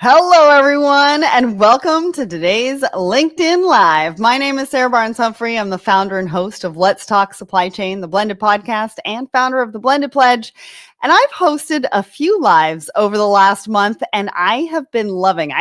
Hello, everyone, and welcome to today's LinkedIn Live. My name is Sarah Barnes-Humphrey. I'm the founder and host of Let's Talk Supply Chain, the Blended Podcast, and founder of the Blended Pledge. And I've hosted a few lives over the last month, and I have been loving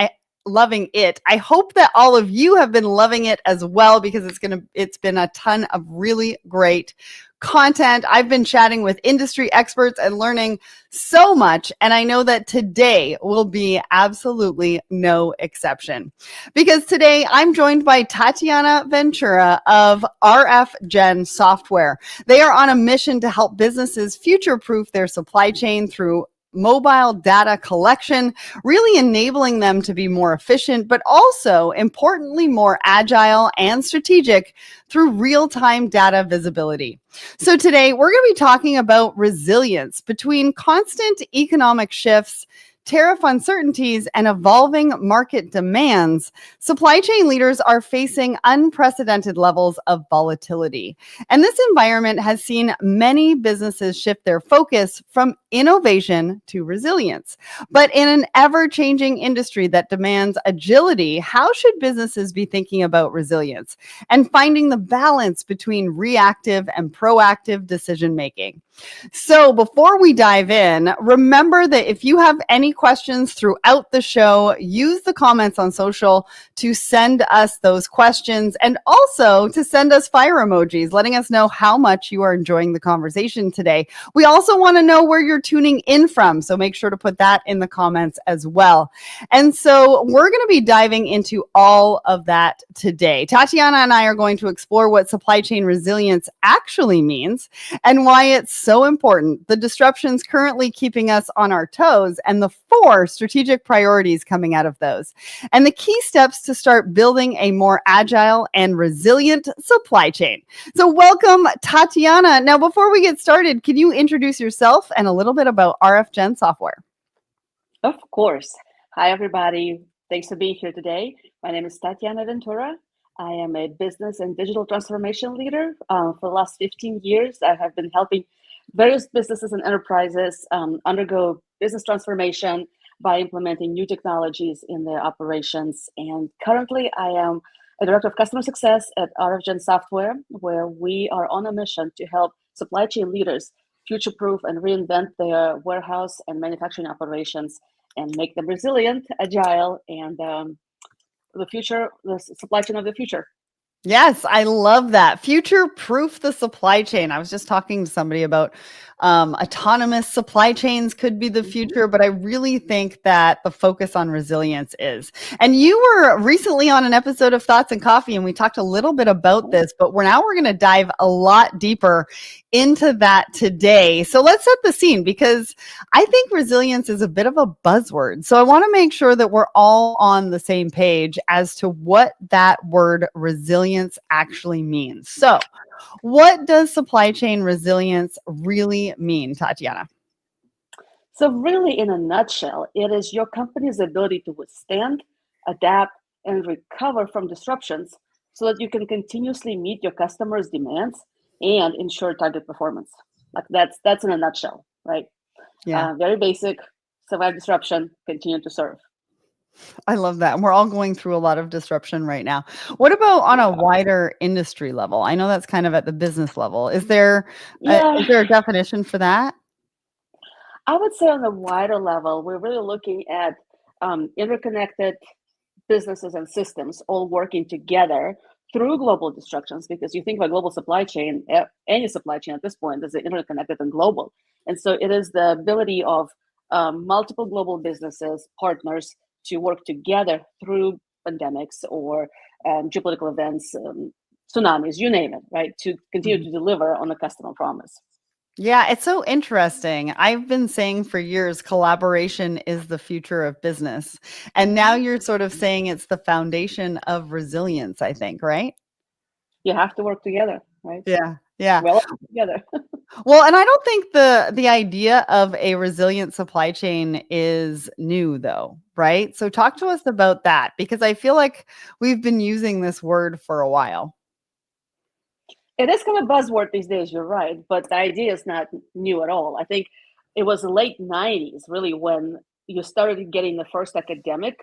it. I hope that all of you have been loving it as well, because it's been a ton of really great content. I've been chatting with industry experts and learning so much. And I know that today will be absolutely no exception, because today I'm joined by Tatiana Ventura of RF Gen Software. They are on a mission to help businesses future-proof their supply chain through mobile data collection, really enabling them to be more efficient, but also importantly, more agile and strategic through real-time data visibility. So today we're going to be talking about resilience between constant economic shifts, tariff uncertainties, and evolving market demands. Supply chain leaders are facing unprecedented levels of volatility. And this environment has seen many businesses shift their focus from innovation to resilience. But in an ever-changing industry that demands agility, how should businesses be thinking about resilience and finding the balance between reactive and proactive decision-making? So before we dive in, remember that if you have any questions throughout the show, use the comments on social to send us those questions, and also to send us fire emojis, letting us know how much you are enjoying the conversation today. We also want to know where you're tuning in from, so make sure to put that in the comments as well. And so we're going to be diving into all of that today. Tatiana and I are going to explore what supply chain resilience actually means and why it's so important, the disruptions currently keeping us on our toes, and the 4 strategic priorities coming out of those, and the key steps to start building a more agile and resilient supply chain. So welcome, Tatiana. Now, before we get started, can you introduce yourself and a little bit about RF Gen Software? Of course. Hi, everybody. Thanks for being here today. My name is Tatiana Ventura. I am a business and digital transformation leader. For the last 15 years, I have been helping various businesses and enterprises undergo business transformation by implementing new technologies in their operations. And currently, I am a director of customer success at RF Gen Software, where we are on a mission to help supply chain leaders future-proof and reinvent their warehouse and manufacturing operations and make them resilient, agile, and the supply chain of the future. Yes, I love that. Future-proof the supply chain. I was just talking to somebody about autonomous supply chains could be the future, but I really think that the focus on resilience is. And you were recently on an episode of Thoughts and Coffee, and we talked a little bit about this, but we're going to dive a lot deeper into that today. So let's set the scene, because I think resilience is a bit of a buzzword. So I want to make sure that we're all on the same page as to what that word resilience actually means. So what does supply chain resilience really mean, Tatiana? So really, in a nutshell, it is your company's ability to withstand, adapt, and recover from disruptions so that you can continuously meet your customers' demands and ensure target performance. Like that's in a nutshell, right? Yeah. Very basic, survive disruption, continue to serve. I love that. And we're all going through a lot of disruption right now. What about on a wider industry level? I know that's kind of at the business level. Is there a definition for that? I would say on a wider level, we're really looking at interconnected businesses and systems all working together through global disruptions, because you think about global supply chain, any supply chain at this point is interconnected and global. And so it is the ability of multiple global businesses, partners, to work together through pandemics or geopolitical events, tsunamis, you name it, right? To continue to deliver on the customer promise. Yeah, it's so interesting. I've been saying for years, collaboration is the future of business. And now you're sort of saying it's the foundation of resilience, I think, right? You have to work together, right? Yeah. Yeah. Well, together. Well, and I don't think the idea of a resilient supply chain is new, though, right? So talk to us about that, because I feel like we've been using this word for a while. It is kind of a buzzword these days, you're right, but the idea is not new at all. I think it was the late 90s, really, when you started getting the first academic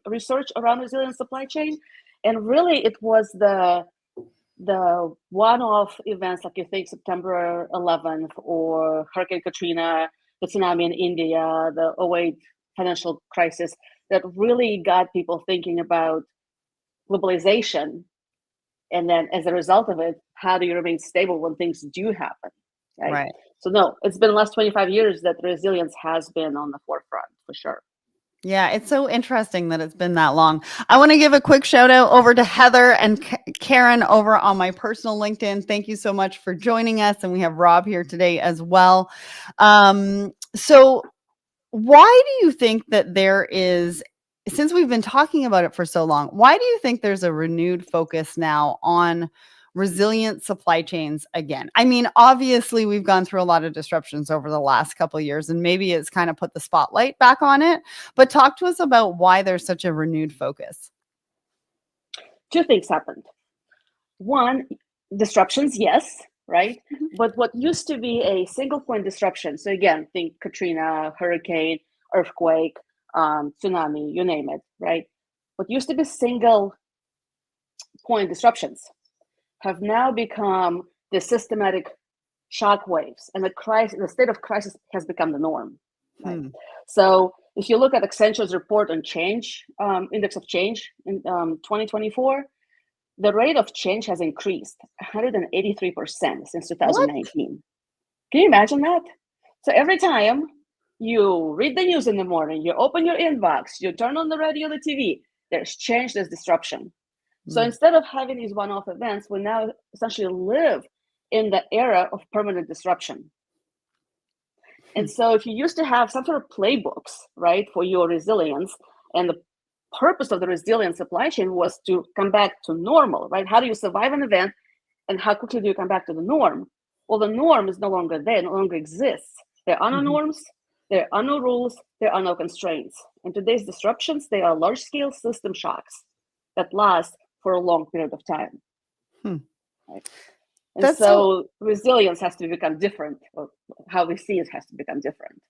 research around resilient supply chain. And really, it was the one-off events like you think September 11th or Hurricane Katrina, the tsunami in India, the '08 financial crisis that really got people thinking about globalization. And then as a result of it, how do you remain stable when things do happen, right? Right. So no, it's been the last 25 years that resilience has been on the forefront for sure. Yeah, it's so interesting that it's been that long. I want to give a quick shout out over to Heather and Karen over on my personal LinkedIn. Thank you so much for joining us. And we have Rob here today as well. So why do you think that there is, since we've been talking about it for so long, why do you think there's a renewed focus now on resilient supply chains again? I mean, obviously, we've gone through a lot of disruptions over the last couple of years, and maybe it's kind of put the spotlight back on it. But talk to us about why there's such a renewed focus. Two things happened. One, disruptions, yes, right? But what used to be a single point disruption, so again, think Katrina, hurricane, earthquake, tsunami, you name it, right? What used to be single point disruptions have now become the systematic shock waves, and the state of crisis has become the norm. Right? So if you look at Accenture's report on change, index of change in 2024, the rate of change has increased 183% since 2019. What? Can you imagine that? So every time you read the news in the morning, you open your inbox, you turn on the radio, the TV, there's change, there's disruption. So instead of having these one-off events, we now essentially live in the era of permanent disruption. And so if you used to have some sort of playbooks, right, for your resilience, and the purpose of the resilient supply chain was to come back to normal, right? How do you survive an event and how quickly do you come back to the norm? Well, the norm is no longer there, no longer exists. There are no norms, there are no rules, there are no constraints. And today's disruptions, they are large-scale system shocks that last for a long period of time. Right? And so resilience has to become different, or how we see it has to become different.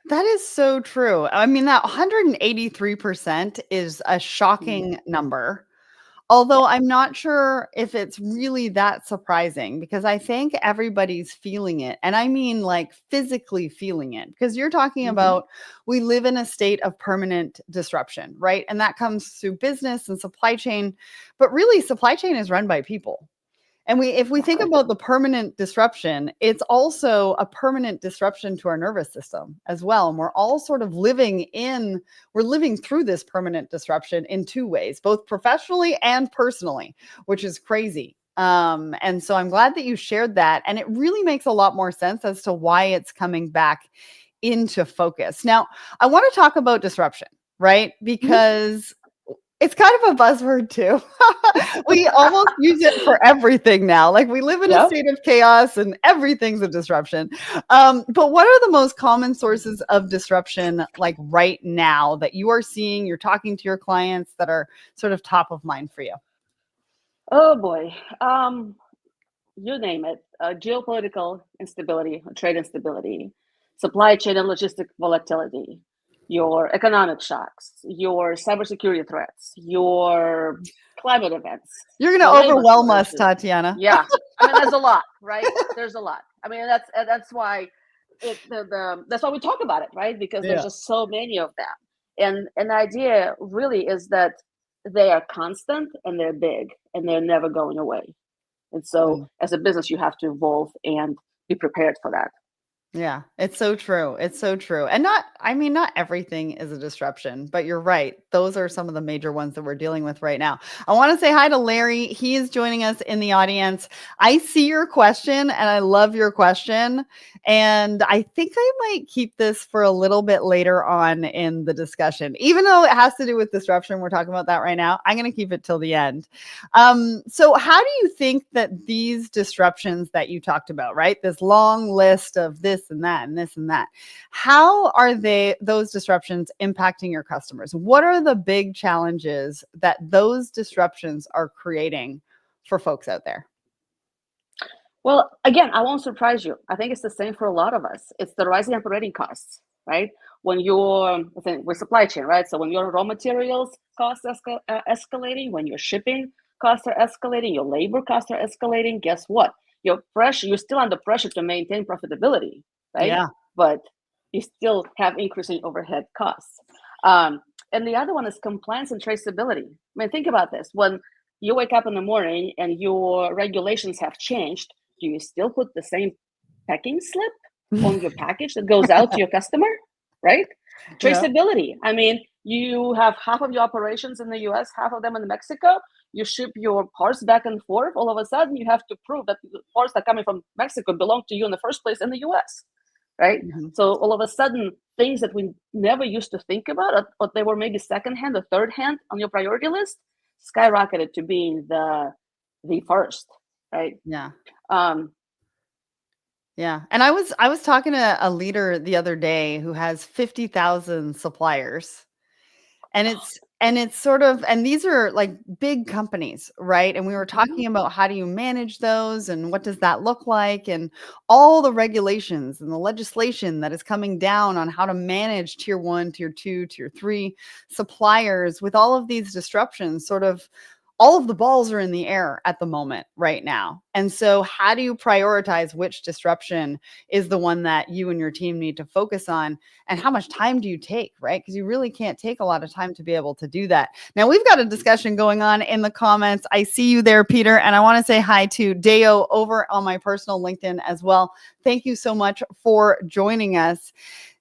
That is so true. I mean, that 183% is a shocking number. Although I'm not sure if it's really that surprising, because I think everybody's feeling it. And I mean, like, physically feeling it, because you're talking about, we live in a state of permanent disruption, right? And that comes through business and supply chain, but really supply chain is run by people. And if we think about the permanent disruption, it's also a permanent disruption to our nervous system as well. And we're all sort of living through this permanent disruption in two ways, both professionally and personally, which is crazy. And so I'm glad that you shared that. And it really makes a lot more sense as to why it's coming back into focus. Now, I want to talk about disruption, right? Because it's kind of a buzzword too. We almost use it for everything now. Like, we live in a state of chaos and everything's a disruption. But what are the most common sources of disruption, like right now, that you are seeing, you're talking to your clients, that are sort of top of mind for you? Oh boy. You name it. Geopolitical instability, trade instability, supply chain and logistic volatility, your economic shocks, your cybersecurity threats, your climate events. You're going to overwhelm us, Tatiana. Yeah, I mean, there's a lot, right? There's a lot. I mean, that's why that's why we talk about it, right? Because there's just so many of them, and the idea really is that they are constant and they're big and they're never going away. And so, as a business, you have to evolve and be prepared for that. Yeah, it's so true. It's so true. And not everything is a disruption, but you're right. Those are some of the major ones that we're dealing with right now. I want to say hi to Larry. He is joining us in the audience. I see your question and I love your question. And I think I might keep this for a little bit later on in the discussion. Even though it has to do with disruption, we're talking about that right now. I'm going to keep it till the end. So how do you think that these disruptions that you talked about, right? This long list of this and that and this and that, how are those disruptions impacting your customers? What are the big challenges that those disruptions are creating for folks out there? Well, again, I won't surprise you. I think it's the same for a lot of us. It's the rising operating costs, right? When you're with supply chain, right? So when your raw materials costs escalating, when your shipping costs are escalating, your labor costs are escalating, guess what? You're still under pressure to maintain profitability, right? Yeah. But you still have increasing overhead costs. And the other one is compliance and traceability. I mean, think about this. When you wake up in the morning and your regulations have changed, do you still put the same packing slip on your package that goes out to your customer, right? Yeah. Traceability. I mean, you have half of your operations in the US, half of them in Mexico. You ship your parts back and forth. All of a sudden, you have to prove that the parts that are coming from Mexico belong to you in the first place in the US, right? Mhm. So all of a sudden, things that we never used to think about, but they were maybe secondhand or third hand on your priority list, skyrocketed to being the first, right? Yeah. Um, Yeah. And I was talking to a leader the other day who has 50,000 suppliers. And it's sort of, and these are like big companies, right? And we were mhm, talking about how do you manage those and what does that look like, and all the regulations and the legislation that is coming down on how to manage tier 1, tier 2, tier 3 suppliers with all of these disruptions. Sort of all of the balls are in the air at the moment right now. And so how do you prioritize which disruption is the one that you and your team need to focus on, and how much time do you take, right? Because you really can't take a lot of time to be able to do that. Now, we've got a discussion going on in the comments. I see you there, Peter, and I want to say hi to Deo over on my personal LinkedIn as well. Thank you so much for joining us.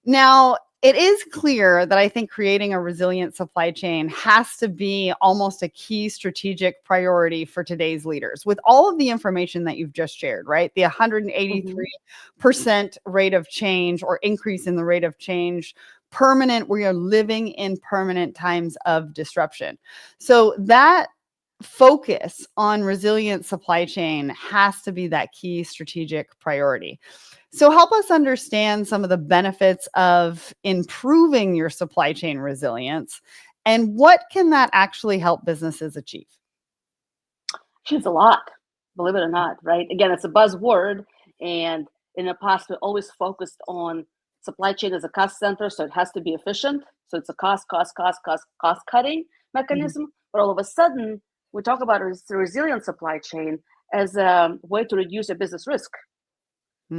Now, it is clear that I think creating a resilient supply chain has to be almost a key strategic priority for today's leaders. With all of the information that you've just shared, right? The mhm. 183% rate of change, or increase in the rate of change, permanent. We are living in permanent times of disruption. So that focus on resilient supply chain has to be that key strategic priority. So help us understand some of the benefits of improving your supply chain resilience, and what can that actually help businesses achieve? She's a lot, believe it or not, right? Again, it's a buzzword. And in the past, we always focused on supply chain as a cost center. So it has to be efficient. So it's a cost cutting Mhm. mechanism. But all of a sudden, we talk about a resilient supply chain as a way to reduce your business risk.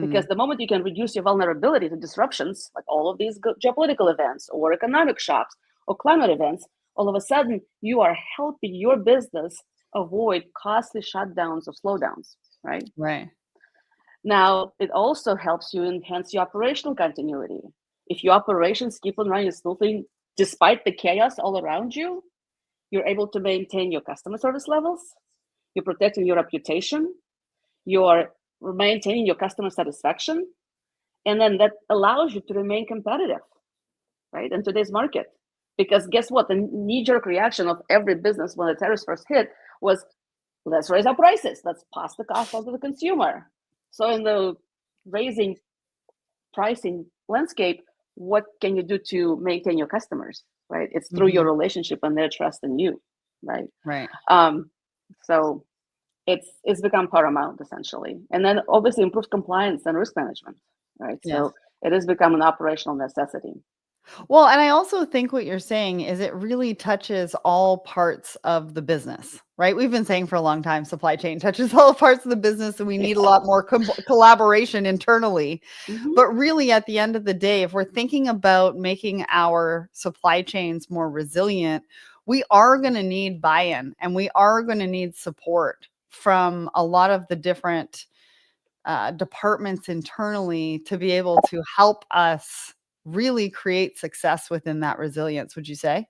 Because Mm, the moment you can reduce your vulnerability to disruptions, like all of these geopolitical events or economic shocks or climate events, all of a sudden you are helping your business avoid costly shutdowns or slowdowns, right? right. Now, it also helps you enhance your operational continuity. If your operations keep on running smoothly despite the chaos all around you, you're able to maintain your customer service levels, you're protecting your reputation, you're maintaining your customer satisfaction, and then that allows you to remain competitive, right, in today's market. Because guess what? The knee-jerk reaction of every business when the tariffs first hit was, let's raise our prices, let's pass the cost on to the consumer. So in the raising pricing landscape, what can you do to maintain your customers, right? It's through your Mhm. relationship and their trust in you, right? Right. Um, so it's become paramount essentially, and then obviously improve compliance and risk management, right? Yes. So it has become an operational necessity. Well, and I also think what you're saying is it really touches all parts of the business, right? We've been saying for a long time supply chain touches all parts of the business, and we need a Yeah. lot more collaboration internally. Hmm. But really, at the end of the day, if we're thinking about making our supply chains more resilient, we are going to need buy in, and we are going to need support from a lot of the different departments internally to be able to help us really create success within that resilience, would you say?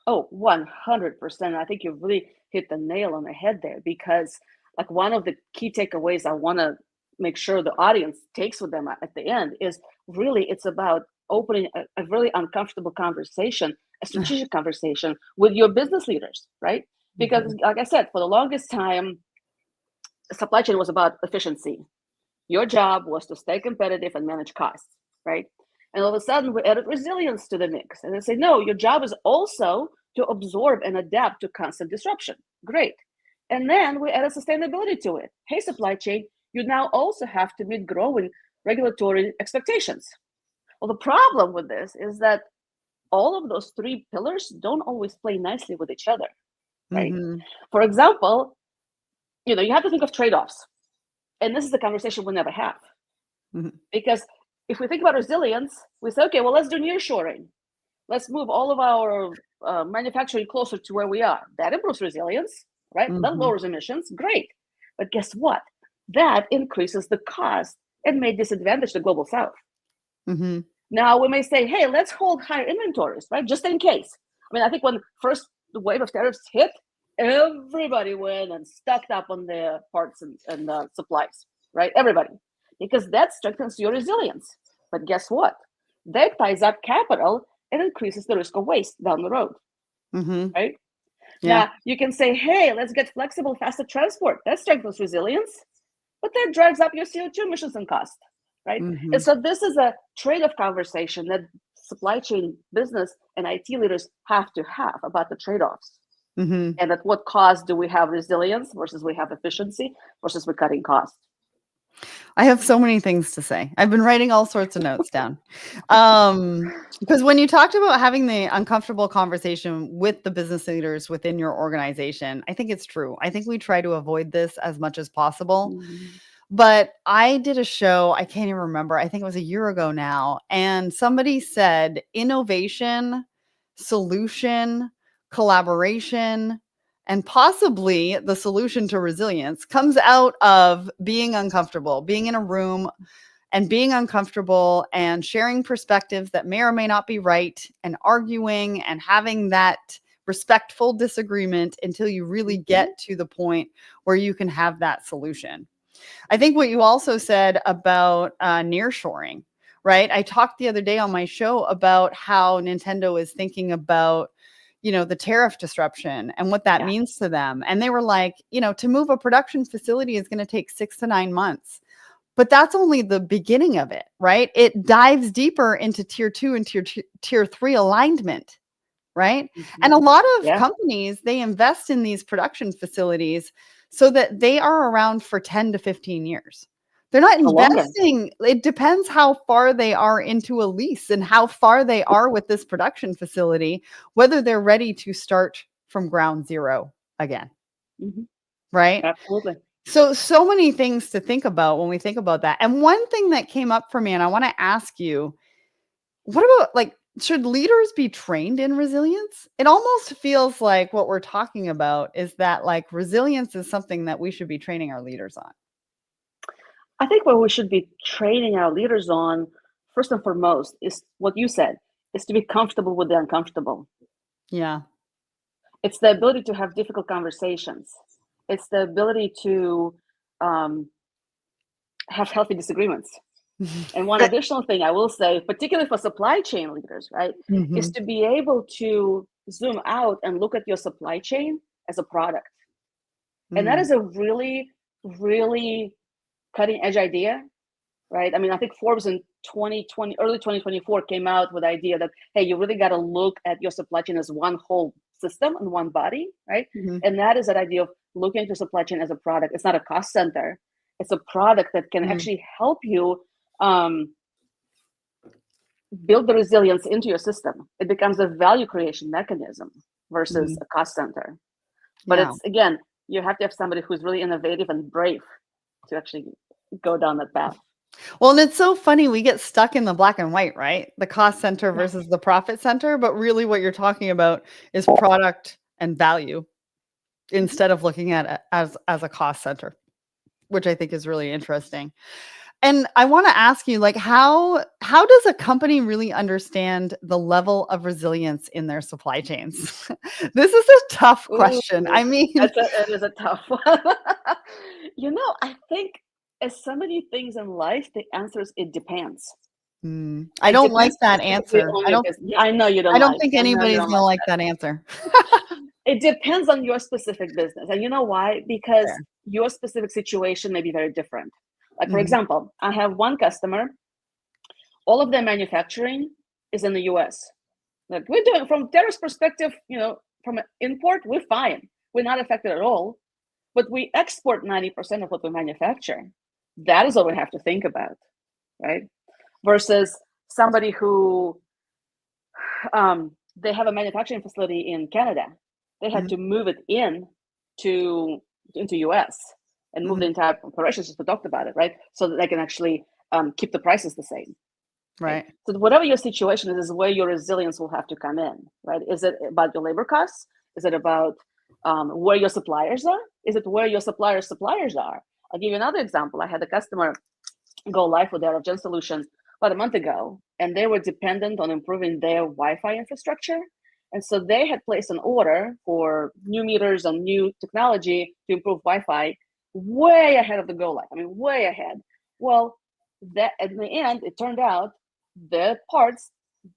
Oh, 100%. I think you really hit the nail on the head there, because like one of the key takeaways I want to make sure the audience takes with them at the end is really it's about opening a really uncomfortable conversation, a strategic conversation with your business leaders, right? Because Mhm. like I said, for the longest time, supply chain was about efficiency. Your job was to stay competitive and manage costs, right? And all of a sudden, we added resilience to the mix. And they say, no, your job is also to absorb and adapt to constant disruption. Great. And then we added sustainability to it. Hey, supply chain, you now also have to meet growing regulatory expectations. Well, the problem with this is that all of those three pillars don't always play nicely with each other, right? Mm-hmm. For example, you have to think of trade-offs. And this is the conversation we never have. Mm-hmm. Because if we think about resilience, we say, okay, well, let's do nearshoring. Let's move all of our manufacturing closer to where we are. That improves resilience, right? That Mm-hmm. lowers emissions. Great. But guess what? That increases the cost and may disadvantage the global south. Mm-hmm. Now we may say, hey, let's hold higher inventories, right? Just in case. I mean, I think when first the wave of tariffs hit, everybody went and stocked up on the parts and supplies, right? Everybody, because that strengthens your resilience. But guess what? That ties up capital and increases the risk of waste down the road, Mm-hmm. right? Yeah. Now you can say, hey, let's get flexible, faster transport. That strengthens resilience, but that drives up your CO2 emissions and cost, right? Mm-hmm. And so this is a trade-off conversation that supply chain business and IT leaders have to have about the trade-offs. Mm-hmm. And at what cost do we have resilience versus we have efficiency versus we're cutting costs? I have so many things to say. I've been writing all sorts of notes down. Because when you talked about having the uncomfortable conversation with the business leaders within your organization, I think it's true. I think we try to avoid this as much as possible. Mm-hmm. But I did a show, I can't even remember, I think it was a year ago now, and somebody said innovation, solution, collaboration, and possibly the solution to resilience comes out of being uncomfortable, being in a room and being uncomfortable and sharing perspectives that may or may not be right and arguing and having that respectful disagreement until you really get to the point where you can have that solution. I think what you also said about nearshoring, right? I talked the other day on my show about how Nintendo is thinking about, the tariff disruption and what that Yeah. means to them. And they were like, to move a production facility is going to take 6 to 9 months. But that's only the beginning of it, right? It dives deeper into tier 2 and tier 3 alignment, right? Mm-hmm. And a lot of Yeah. companies, they invest in these production facilities so that they are around for 10 to 15 years. They're not Or longer. investing. It depends how far they are into a lease and how far they are with this production facility, whether they're ready to start from ground zero again. Mm-hmm. Right? Absolutely. So many things to think about when we think about that. And one thing that came up for me, and I want to ask you, what about should leaders be trained in resilience? It almost feels like what we're talking about is that resilience is something that we should be training our leaders on. I think what we should be training our leaders on, first and foremost, is what you said, is to be comfortable with the uncomfortable. Yeah. It's the ability to have difficult conversations. It's the ability to have healthy disagreements. And one additional thing I will say, particularly for supply chain leaders, right, Mm-hmm. is to be able to zoom out and look at your supply chain as a product. And that is a really, really cutting edge idea, right? I mean, I think Forbes in 2020, early 2024 came out with the idea that, hey, you really got to look at your supply chain as one whole system and one body, right? Mm-hmm. And that is that idea of looking at your supply chain as a product. It's not a cost center. It's a product that can actually help you build the resilience into your system. It becomes a value creation mechanism versus a cost center. But it's, again, you have to have somebody who's really innovative and brave to actually go down that path. Well, and it's so funny, we get stuck in the black and white, right? The cost center versus the profit center, but really what you're talking about is product and value instead of looking at it as a cost center, which I think is really interesting. And I want to ask you, how does a company really understand the level of resilience in their supply chains? This is a tough question. I mean, it is a tough one. I think as so many things in life, the answer is it depends. I don't like that answer. I know you don't. I don't think anybody's going to like that answer. It depends on your specific business. And you know why? Because your specific situation may be very different. Like, for example, I have one customer, all of their manufacturing is in the US. Like, we're doing, from tariffs perspective, from an import, we're fine. We're not affected at all. But we export 90% of what we manufacture. That is what we have to think about, right? Versus somebody who they have a manufacturing facility in Canada. They had to move it into US and move the entire operations, just to talk about it, right? So that they can actually keep the prices the same. Right. So whatever your situation is where your resilience will have to come in, right? Is it about your labor costs? Is it about where your suppliers are? Is it where your suppliers are? I'll give you another example. I had a customer go live with their Gen solution about a month ago, and they were dependent on improving their Wi-Fi infrastructure. And so they had placed an order for new meters and new technology to improve Wi-Fi way ahead of the go live. I mean, way ahead. Well, that at the end, it turned out the parts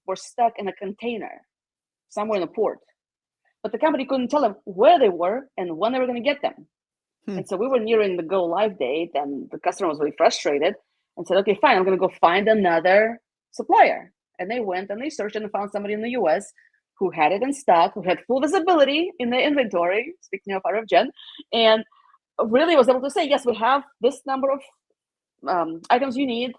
were stuck in a container somewhere in a port, but the company couldn't tell them where they were and when they were going to get them. And so we were nearing the go live date, and the customer was really frustrated and said, okay, fine, I'm going to go find another supplier. And they went and they searched and found somebody in the US who had it in stock, who had full visibility in the inventory, speaking of RFGen, and really was able to say, yes, we have this number of items you need.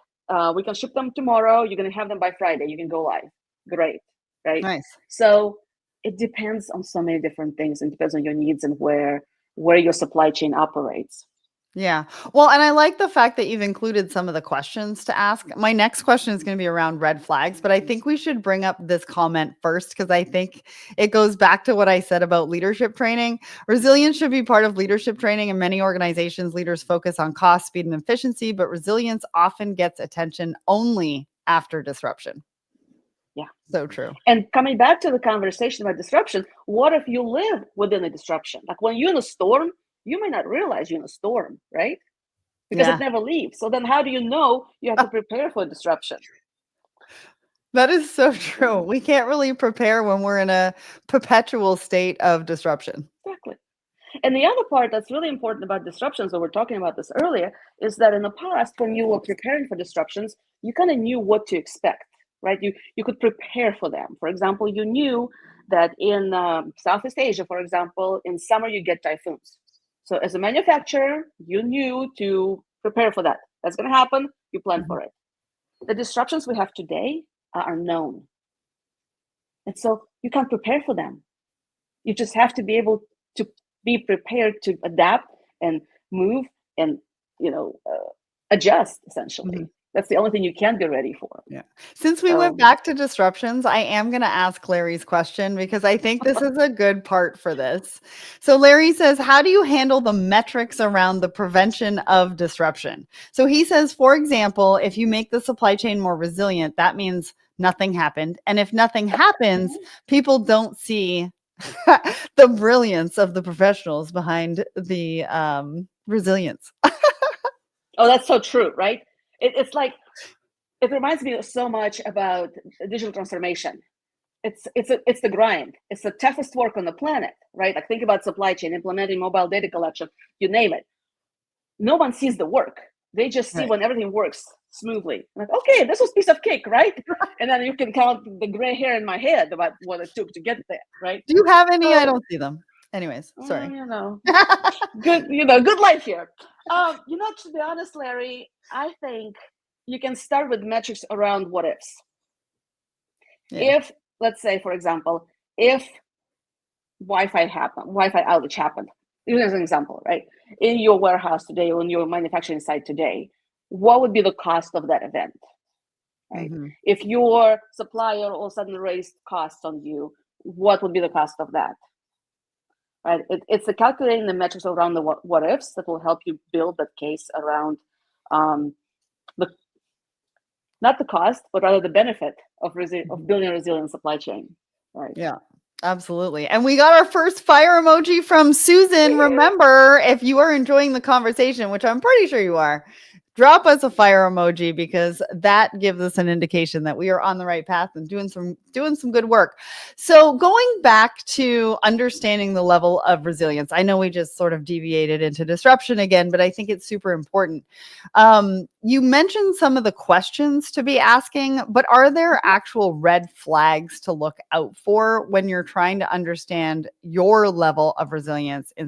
We can ship them tomorrow. You're going to have them by Friday. You can go live. Great, right? Nice. So it depends on so many different things. It depends on your needs and where your supply chain operates. Yeah. Well, and I like the fact that you've included some of the questions to ask. My next question is going to be around red flags, but I think we should bring up this comment first because I think it goes back to what I said about leadership training. Resilience should be part of leadership training. In many organizations, leaders focus on cost, speed, and efficiency, but resilience often gets attention only after disruption. Yeah. So true. And coming back to the conversation about disruption, what if you live within a disruption? Like when you're in a storm, you may not realize you're in a storm, right? Because it never leaves. So then how do you know you have to prepare for disruption? That is so true. We can't really prepare when we're in a perpetual state of disruption. Exactly. And the other part that's really important about disruptions, we were talking about this earlier, is that in the past, when you were preparing for disruptions, you kind of knew what to expect, right? You could prepare for them. For example, you knew that in Southeast Asia, for example, in summer you get typhoons. So as a manufacturer, you knew to prepare for that. That's going to happen. You plan for it. The disruptions we have today are known. And so you can't prepare for them. You just have to be able to be prepared to adapt and move and, adjust, essentially. That's the only thing you can be ready for. Yeah. Since we went back to disruptions, I am going to ask Larry's question because I think this is a good part for this. So Larry says, how do you handle the metrics around the prevention of disruption? So he says, for example, if you make the supply chain more resilient, that means nothing happened. And if nothing happens, people don't see the brilliance of the professionals behind the resilience. Oh, that's so true, right? It's like, it reminds me so much about digital transformation. It's the grind. It's the toughest work on the planet, right? Like think about supply chain, implementing mobile data collection, you name it. No one sees the work. They just see when everything works smoothly. Like, okay, this was piece of cake, right? And then you can count the gray hair in my head about what it took to get there, right? Do you have any? I don't see them. Anyways, sorry. Good, good life here. To be honest, Larry, I think you can start with metrics around what ifs. Yeah. If, let's say, for example, if Wi-Fi outage happened, even as an example, right? In your warehouse today, or in your manufacturing site today, what would be the cost of that event? Right? If your supplier all of a sudden raised costs on you, what would be the cost of that? Right? It's the calculating the metrics around the what ifs that will help you build that case around not the cost, but rather the benefit of building a resilient supply chain. Right? Yeah, absolutely. And we got our first fire emoji from Susan. Remember, if you are enjoying the conversation, which I'm pretty sure you are, drop us a fire emoji because that gives us an indication that we are on the right path and doing some good work. So going back to understanding the level of resilience, I know we just sort of deviated into disruption again, but I think it's super important. You mentioned some of the questions to be asking, but are there actual red flags to look out for when you're trying to understand your level of resilience in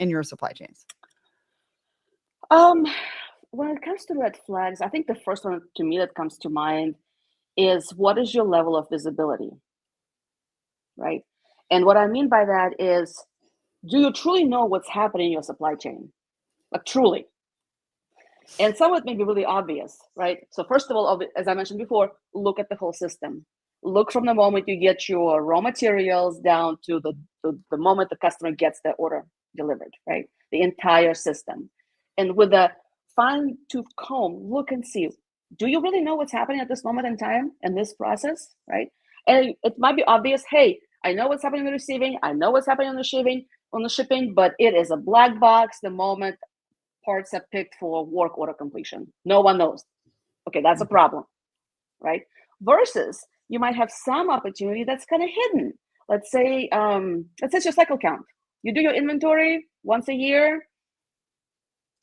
your supply chains? When it comes to red flags, I think the first one to me that comes to mind is what is your level of visibility, right? And what I mean by that is, do you truly know what's happening in your supply chain? Like truly. And some of it may be really obvious, right? So first of all, as I mentioned before, look at the whole system. Look from the moment you get your raw materials down to the moment the customer gets the order delivered, right? The entire system. And with a fine-tooth comb, look and see, do you really know what's happening at this moment in time in this process, right? And it might be obvious, hey, I know what's happening in the receiving, I know what's happening on the shipping, but it is a black box the moment parts are picked for work order completion. No one knows. Okay, that's a problem, right? Versus you might have some opportunity that's kind of hidden. Let's say it's your cycle count. You do your inventory once a year.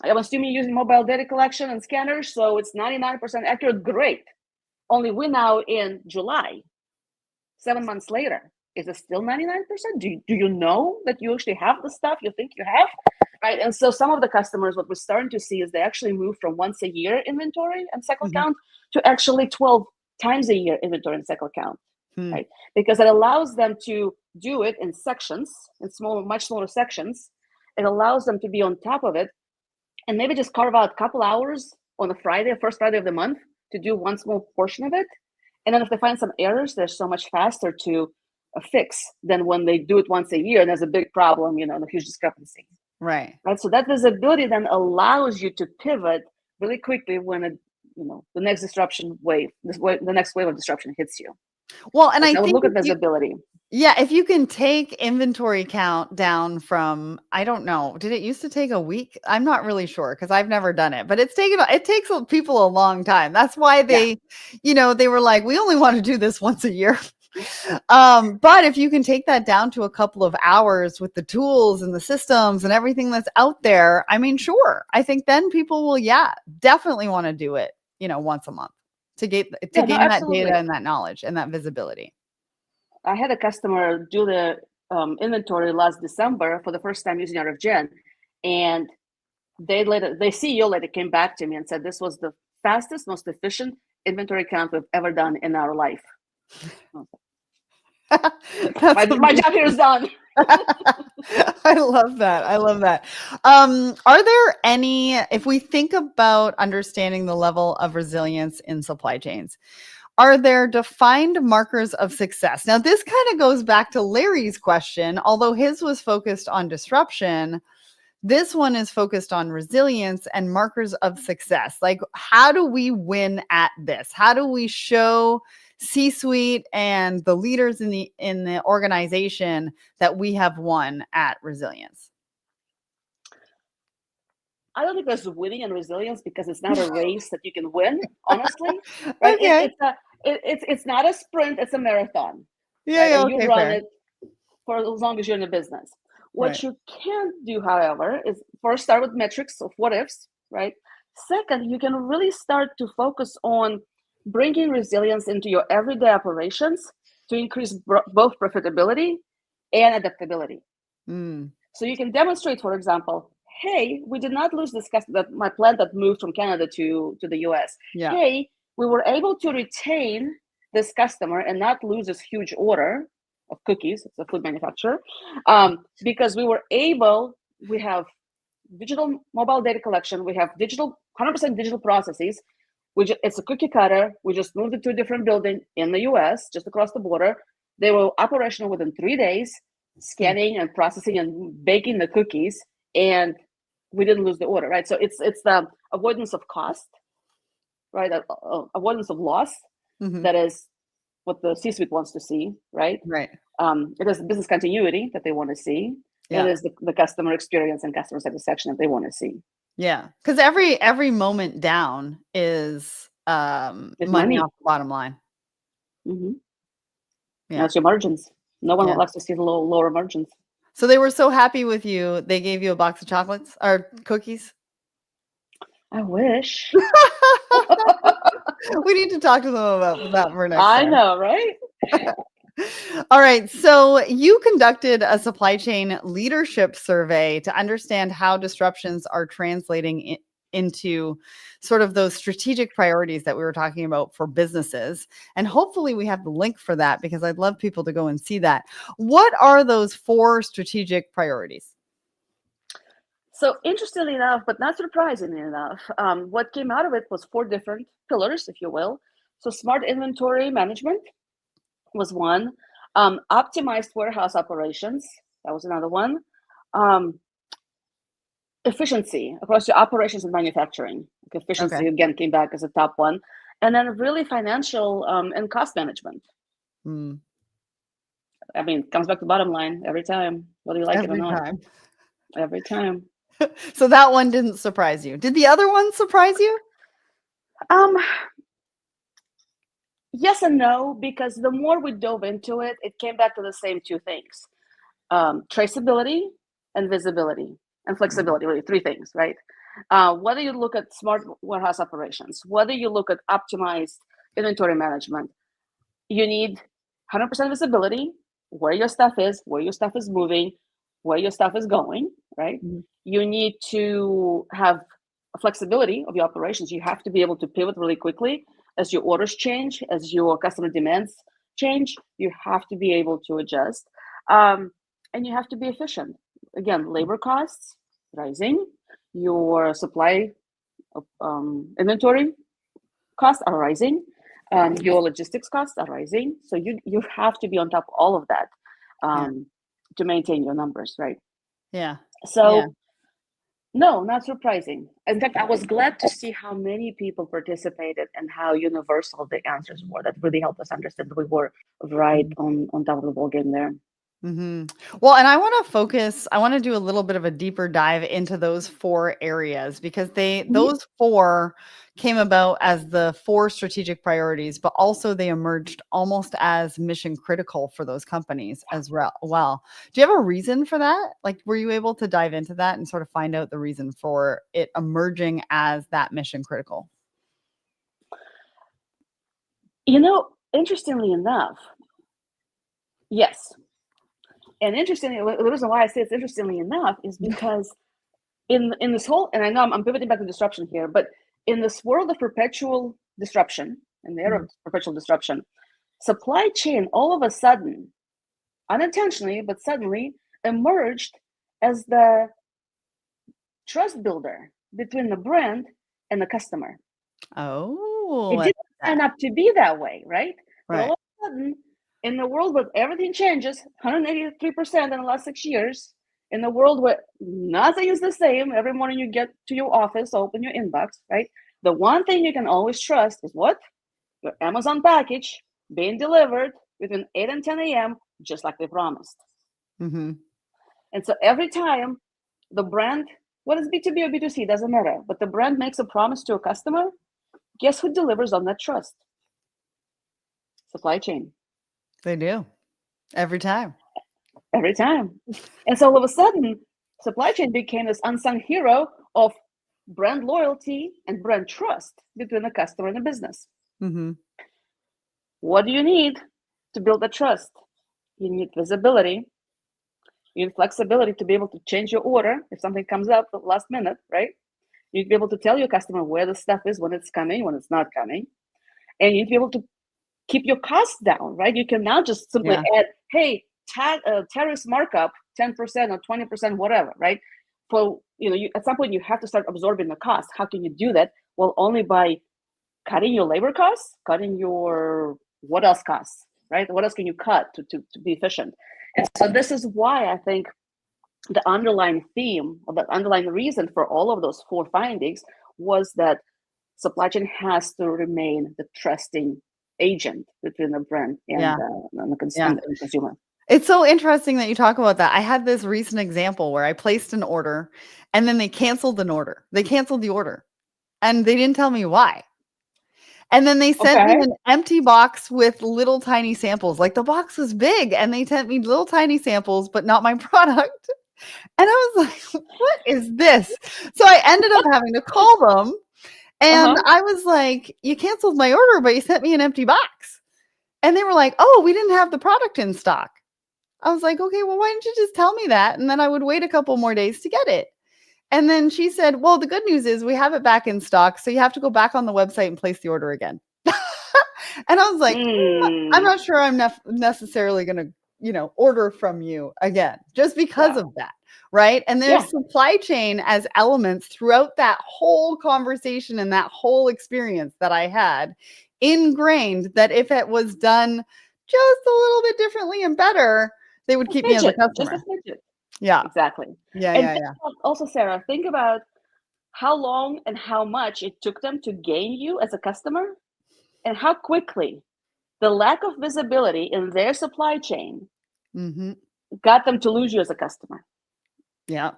I'm assuming you're using mobile data collection and scanners, so it's 99% accurate. Great. Only we're now in July, 7 months later. Is it still 99%? Do you know that you actually have the stuff you think you have? Right. And so some of the customers, what we're starting to see is they actually move from once a year inventory and cycle count to actually 12 times a year inventory and cycle count. Right. Because it allows them to do it in sections, in much smaller sections. It allows them to be on top of it and maybe just carve out a couple hours on the first Friday of the month to do one small portion of it. And then if they find some errors, they're so much faster to fix than when they do it once a year and there's a big problem, a huge discrepancy. Right. So that visibility then allows you to pivot really quickly when the next disruption wave, the next wave of disruption hits you. Well, and I think look at visibility. If you can take inventory count down from, I don't know, did it used to take a week? I'm not really sure because I've never done it, but it takes people a long time. That's why they were like, we only want to do this once a year. But if you can take that down to a couple of hours with the tools and the systems and everything that's out there, I mean, sure. I think then people will, definitely want to do it, once a month to gain that data and that knowledge and that visibility. I had a customer do the inventory last December for the first time using RFGen, and the CEO later came back to me and said this was the fastest, most efficient inventory count we've ever done in our life. My job here is done. I love that. Are there any, if we think about understanding the level of resilience in supply chains, are there defined markers of success? Now, this kind of goes back to Larry's question, although his was focused on disruption. This one is focused on resilience and markers of success. Like, how do we win at this? How do we show C-suite and the leaders in the organization that we have won at resilience? I don't think there's winning and resilience because it's not a race that you can win, honestly. Right? Okay. It's not a sprint, it's a marathon. Yeah, and you run it for as long as you're in the business. What you can do, however, is first start with metrics of what ifs, right? Second, you can really start to focus on bringing resilience into your everyday operations to increase both profitability and adaptability. So you can demonstrate, for example, hey, we did not lose this customer, my plant that moved from Canada to the US. Yeah. Hey, we were able to retain this customer and not lose this huge order of cookies. It's a food manufacturer. Because we have digital mobile data collection. We have 100% digital processes. It's a cookie cutter. We just moved it to a different building in the US, just across the border. They were operational within 3 days, scanning and processing and baking the cookies. And we didn't lose the order, right? So it's the avoidance of cost, right? Avoidance of loss. That is what the C-suite wants to see, right? Right. It is business continuity that they want to see. Yeah. It is the customer experience and customer satisfaction that they want to see. Yeah, because every moment down is money off the bottom line. Yeah, that's your margins. No one likes to see the lower margins. So they were so happy with you, they gave you a box of chocolates or cookies? I wish. We need to talk to them about that for next time. I know, right? All right. So you conducted a supply chain leadership survey to understand how disruptions are translating into sort of those strategic priorities that we were talking about for businesses. And hopefully we have the link for that because I'd love people to go and see that. What are those 4 strategic priorities? So interestingly enough, but not surprisingly enough, what came out of it was 4 different pillars, if you will. So smart inventory management was one. Optimized warehouse operations, that was another one. Efficiency across your operations and manufacturing. Efficiency, Okay. again, came back as a top one. And then really financial and cost management. Mm. I mean, it comes back to bottom line every time, whether you like it or Every not. time. Every time. So that one didn't surprise you. Did the other one surprise you? Yes and no, because the more we dove into it, it came back to the same 2 things. Traceability and visibility and flexibility, really 3 things, right? Whether you look at smart warehouse operations, whether you look at optimized inventory management, you need 100% visibility, where your stuff is moving, where your stuff is going, right? Mm-hmm. You need to have a flexibility of your operations. You have to be able to pivot really quickly as your orders change, as your customer demands change. You have to be able to adjust. And you have to be efficient. Again, labor costs rising, your supply inventory costs are rising, your logistics costs are rising. So you have to be on top of all of that Yeah. to maintain your numbers, right? Yeah. So Yeah. no, not surprising. In fact, I was glad to see how many people participated and how universal the answers were. That really helped us understand that we were right on top of the ball game there. Mm-hmm. Well, and I want to do a little bit of a deeper dive into those 4 areas because those 4 came about as the 4 strategic priorities, but also they emerged almost as mission critical for those companies as well. Do you have a reason for that? Like, were you able to dive into that and sort of find out the reason for it emerging as that mission critical? Interestingly enough, yes. And interestingly, the reason why I say it's interestingly enough is because in this whole, and I know I'm pivoting back to disruption here, but in this world of perpetual disruption, in the era of perpetual disruption, supply chain all of a sudden, unintentionally, but suddenly emerged as the trust builder between the brand and the customer. Oh, It I didn't like sign that. up to be that way, right? But all Right. of a sudden, in the world where everything changes 183% in the last 6 years, in the world where nothing is the same, every morning you get to your office, open your inbox, right? The one thing you can always trust is what? Your Amazon package being delivered between 8 and 10 a.m., just like they promised. Mm-hmm. And so every time the brand, whether it's B2B or B2C, doesn't matter, but the brand makes a promise to a customer, guess who delivers on that trust? Supply chain. They do every time. Every time. And so all of a sudden, supply chain became this unsung hero of brand loyalty and brand trust between the customer and the business. Mm-hmm. What do you need to build that trust? You need visibility. You need flexibility to be able to change your order if something comes up at the last minute, right? You need to be able to tell your customer where the stuff is, when it's coming, when it's not coming. And you need to be able to keep your costs down, right? You can now just simply add, hey, tariffs markup 10% or 20%, whatever, right? For at some point you have to start absorbing the cost. How can you do that? Well, only by cutting your labor costs, cutting your what else costs, right? What else can you cut to be efficient? And so this is why I think the underlying theme or the underlying reason for all of those 4 findings was that supply chain has to remain the trusting agent between the brand and the consumer. It's so interesting that you talk about that. I had this recent example where I placed an order and then they canceled an order. They canceled the order and they didn't tell me why. And then they sent me an empty box with little tiny samples. Like the box was big and they sent me little tiny samples, but not my product. And I was like, what is this? So I ended up having to call them. And I was like, you canceled my order, but you sent me an empty box. And they were like, oh, we didn't have the product in stock. I was like, okay, well, why didn't you just tell me that? And then I would wait a couple more days to get it. And then she said, well, the good news is we have it back in stock. So you have to go back on the website and place the order again. And I was like, I'm not sure I'm necessarily going to, order from you again, just because of that. Right. And there's supply chain as elements throughout that whole conversation and that whole experience that I had ingrained that if it was done just a little bit differently and better, they would keep me as a customer. Just a midget. Yeah. Exactly. Yeah. Also, Sarah, think about how long and how much it took them to gain you as a customer and how quickly the lack of visibility in their supply chain got them to lose you as a customer. Yeah.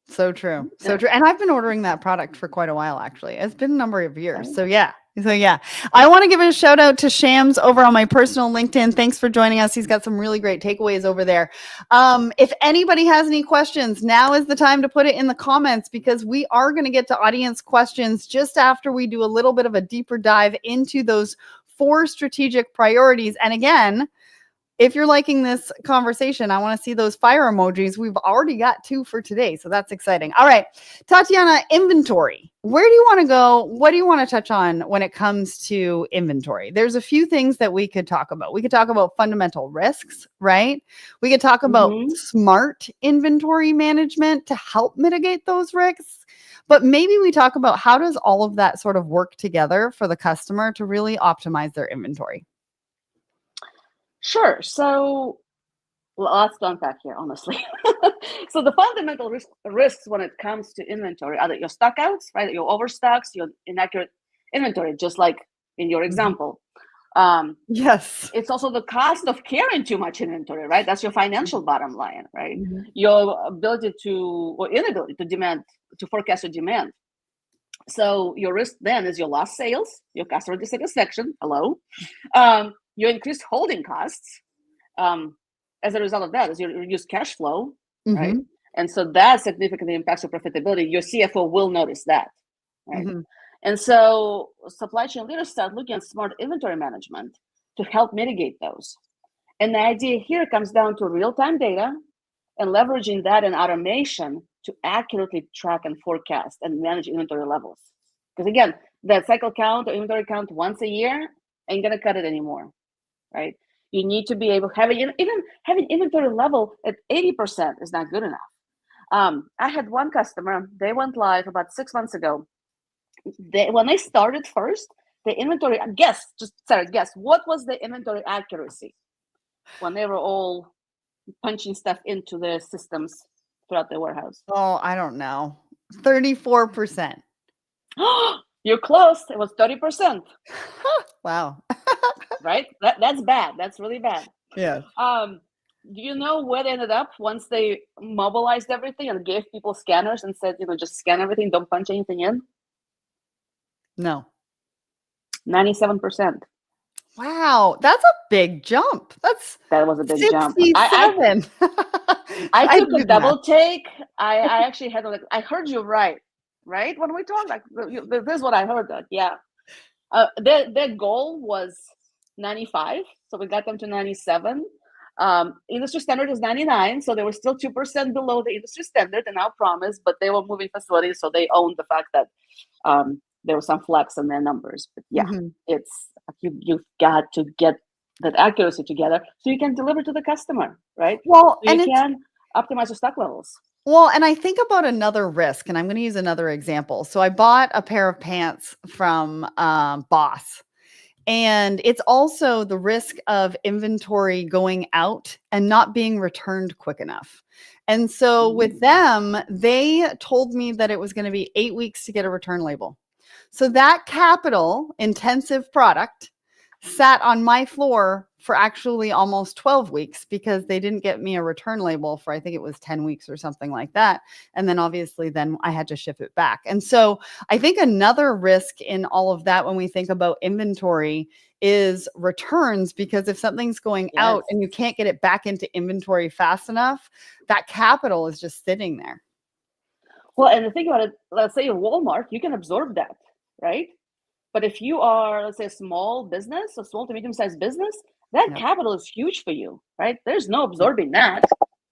So true. So true. And I've been ordering that product for quite a while, actually. It's been a number of years. So yeah. I want to give a shout out to Shams over on my personal LinkedIn. Thanks for joining us. He's got some really great takeaways over there. If anybody has any questions, now is the time to put it in the comments because we are going to get to audience questions just after we do a little bit of a deeper dive into those 4 strategic priorities. And again, if you're liking this conversation, I want to see those fire emojis. We've already got 2 for today, so that's exciting. All right, Tatiana, inventory. Where do you want to go? What do you want to touch on when it comes to inventory? There's a few things that we could talk about. We could talk about fundamental risks, right? We could talk about smart inventory management to help mitigate those risks. But maybe we talk about how does all of that sort of work together for the customer to really optimize their inventory? Sure. So lots to unpack here, honestly. So the fundamental risks when it comes to inventory are that your stockouts, right? Your overstocks, your inaccurate inventory, just like in your example. Yes. It's also the cost of carrying too much inventory, right? That's your financial bottom line, right? Your ability or inability to forecast your demand. So your risk then is your lost sales, your customer dissatisfaction, your increased holding costs. As a result of that is your reduced cash flow, right? And so that significantly impacts your profitability. Your CFO will notice that, right? And so supply chain leaders start looking at smart inventory management to help mitigate those. And the idea here comes down to real-time data and leveraging that in automation to accurately track and forecast and manage inventory levels. Because again, that cycle count or inventory count once a year ain't gonna cut it anymore, right? You need to be able having inventory level at 80% is not good enough. I had one customer, they went live about 6 months ago. When they started first, the inventory, guess what was the inventory accuracy when they were all punching stuff into their systems throughout the warehouse? Oh, I don't know. 34%. You're close. It was 30%. Wow. Right? That's bad. That's really bad. Yeah. Do you know where they ended up once they mobilized everything and gave people scanners and said, just scan everything, don't punch anything in? No. 97%. Wow, that's a big jump. That was a big jump. 67. I took a double take. I actually had I heard you right when we talked. This is what I heard. Their goal was 95, so we got them to 97. Industry standard is 99, so they were still 2% below the industry standard and our promise, but they were moving facilities, so they owned the fact that there was some flex in their numbers. But it's you've got to get that accuracy together so you can deliver to the customer, right? Well, so you can optimize your stock levels. Well, and I think about another risk, and I'm going to use another example. So I bought a pair of pants from Boss. And it's also the risk of inventory going out and not being returned quick enough. And so with them, they told me that it was going to be 8 weeks to get a return label. So that capital intensive product sat on my floor for actually almost 12 weeks because they didn't get me a return label for, I think it was 10 weeks or something like that. And then obviously then I had to ship it back. And so I think another risk in all of that when we think about inventory is returns, because if something's going out and you can't get it back into inventory fast enough, that capital is just sitting there. Well, and the thing about it, let's say Walmart, you can absorb that, right? But if you are, let's say, a small business, a small to medium-sized business, that capital is huge for you, right? There's no absorbing that.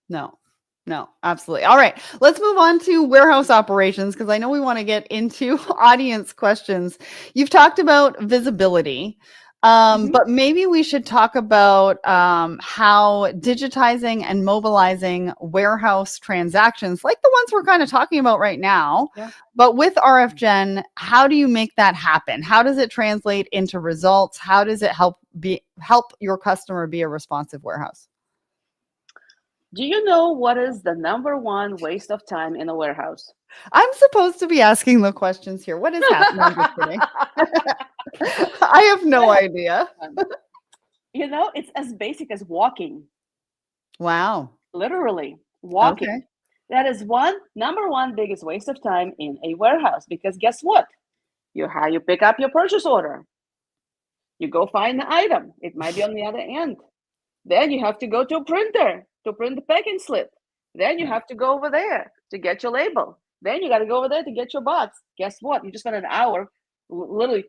No. No, absolutely. All right. Let's move on to warehouse operations because I know we want to get into audience questions. You've talked about visibility, Mhm. but maybe we should talk about how digitizing and mobilizing warehouse transactions, like the ones we're kind of talking about right now, Yeah. but with RFGen, how do you make that happen? How does it translate into results? How does it help your customer be a responsive warehouse? Do you know what is the number one waste of time in a warehouse? I'm supposed to be asking the questions here. What is happening? I'm just kidding. I have no Well, idea. it's as basic as walking, Wow. literally walking. Okay. That is number one biggest waste of time in a warehouse because guess what? You pick up your purchase order. You go find the item. It might be on the other end. Then you have to go to a printer to print the packing slip. Then you Right. have to go over there to get your label. Then you got to go over there to get your box. Guess what? You just spent an hour literally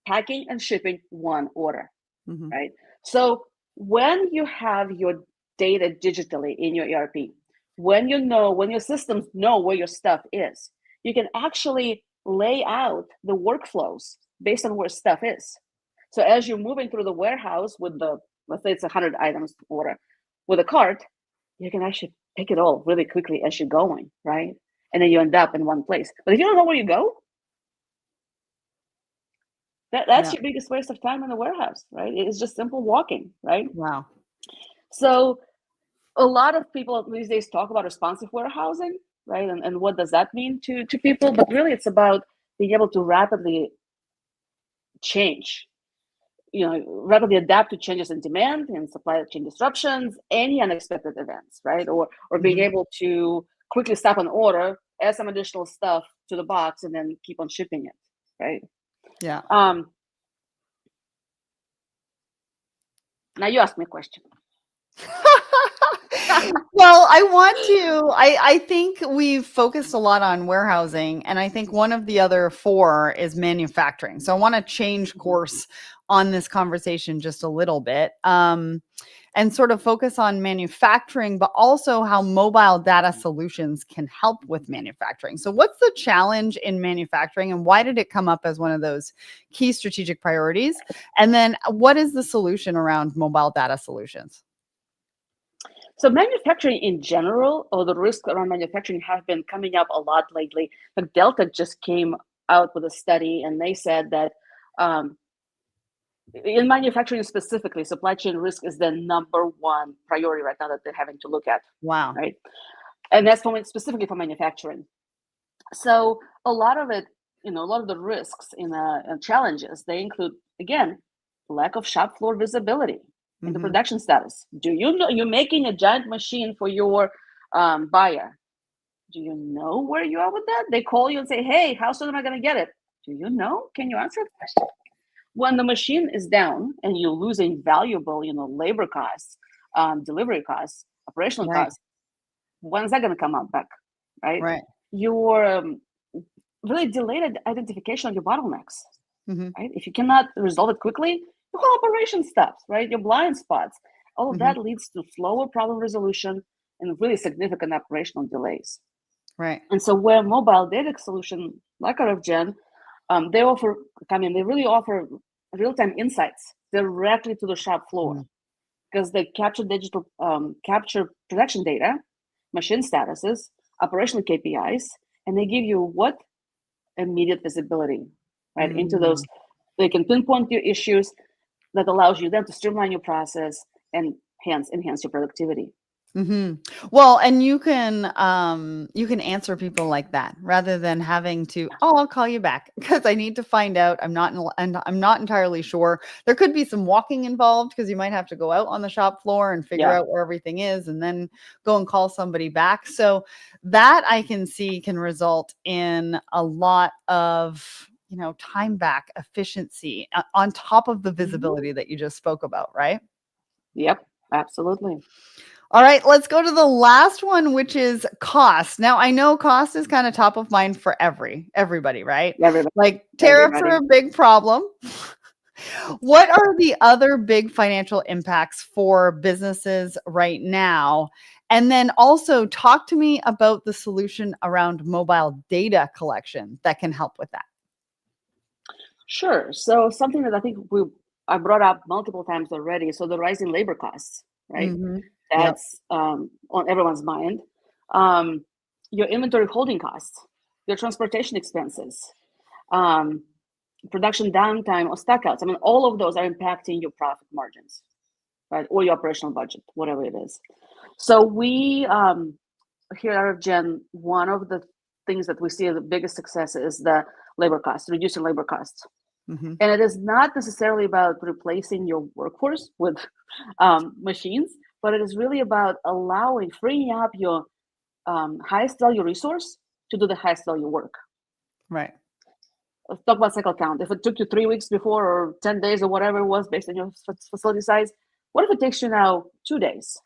packing and shipping one order, Mhm. right? So when you have your data digitally in your ERP, when your systems know where your stuff is, you can actually lay out the workflows based on where stuff is. So as you're moving through the warehouse with let's say it's 100 items order with a cart, you can actually pick it all really quickly as you're going, right? And then you end up in one place. But if you don't know where you go, that's Yeah. your biggest waste of time in the warehouse, right? It's just simple walking, right? Wow. So a lot of people these days talk about responsive warehousing, right? And what does that mean to people? But really it's about being able to rapidly change, rapidly adapt to changes in demand and supply chain disruptions, any unexpected events, right? Or being Mhm. able to quickly stop an order, add some additional stuff to the box, and then keep on shipping it, right? Yeah. Um, Now you ask me a question. Well, I think we've focused a lot on warehousing, and I think one of the other four is manufacturing. So I want to change Mhm. course on this conversation just a little bit. And sort of focus on manufacturing, but also how mobile data solutions can help with manufacturing. So, what's the challenge in manufacturing, and why did it come up as one of those key strategic priorities? And then, what is the solution around mobile data solutions? So manufacturing in general, or the risks around manufacturing have been coming up a lot lately. Like Delta just came out with a study, and they said that um, in manufacturing specifically, supply chain risk is the number one priority right now that they're having to look at, Wow. right? And that's specifically for manufacturing. So a lot of it, a lot of the risks and challenges, they include, again, lack of shop floor visibility into Hmm. production status. Do you know you're making a giant machine for your buyer? Do you know where you are with that? They call you and say, hey, how soon am I going to get it? Do you know? Can you answer that question? When the machine is down and you're losing valuable, labor costs, delivery costs, operational Right. costs, when's that going to come out back, right? Right. Your really delayed identification of your bottlenecks, Hmm. right? If you cannot resolve it quickly, your whole operation stops, right? Your blind spots, all of Hmm. that leads to slower problem resolution and really significant operational delays. Right. And so, where mobile data solution like RFGen, they really offer real-time insights directly to the shop floor Mhm. because they capture production data, machine statuses, operational KPIs, and they give you what immediate visibility, right, into those. Mm. They can pinpoint your issues that allows you then to streamline your process and hence enhance your productivity. Well, and you can answer people like that rather than having to, oh, I'll call you back because I need to find out. And I'm not entirely sure. There could be some walking involved because you might have to go out on the shop floor and figure Yeah. out where everything is and then go and call somebody back. So that I can see can result in a lot of time back efficiency on top of the Mhm. visibility that you just spoke about, right? Yep. Absolutely. All right, let's go to the last one, which is cost. Now, I know cost is kind of top of mind for everybody, right? Everybody. Like tariffs are Everybody. a big problem. What are the other big financial impacts for businesses right now? And then also talk to me about the solution around mobile data collection that can help with that. Sure. So something that I brought up multiple times already. So the rising labor costs, right? Mm-hmm. Yep. That's on everyone's mind. Um, your inventory holding costs, your transportation expenses, um, production downtime or stockouts. I mean, all of those are impacting your profit margins, right? Or your operational budget, whatever it is. So we here at RFGen, one of the things that we see as the biggest success is the labor costs, reducing labor costs. Mm-hmm. And it is not necessarily about replacing your workforce with machines, but it is really about freeing up your highest value resource to do the highest value work. Right. Let's talk about cycle count. If it took you 3 weeks before or 10 days or whatever it was based on your facility size, what if it takes you now 2 days?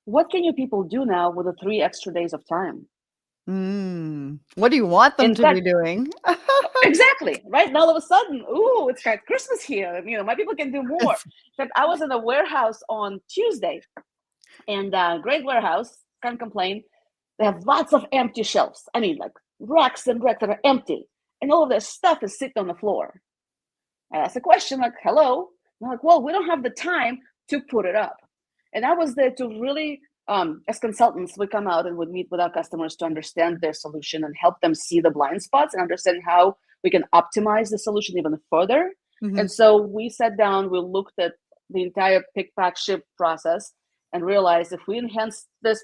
What can your people do now with the 3 extra days of time? What do you want them In to be fact, doing? exactly, right? Now all of a sudden, ooh, it's got Christmas here. My people can do more. In fact, I was in a warehouse on Tuesday, and great warehouse, can't complain. They have lots of empty shelves. I mean, like racks and racks that are empty, and all of their stuff is sitting on the floor. I asked a question like, hello. And I'm like, well, we don't have the time to put it up. And I was there to really, as consultants, we come out and would meet with our customers to understand their solution and help them see the blind spots and understand how we can optimize the solution even further. Mm-hmm. And so we sat down, we looked at the entire pick, pack, ship process and realized if we enhance this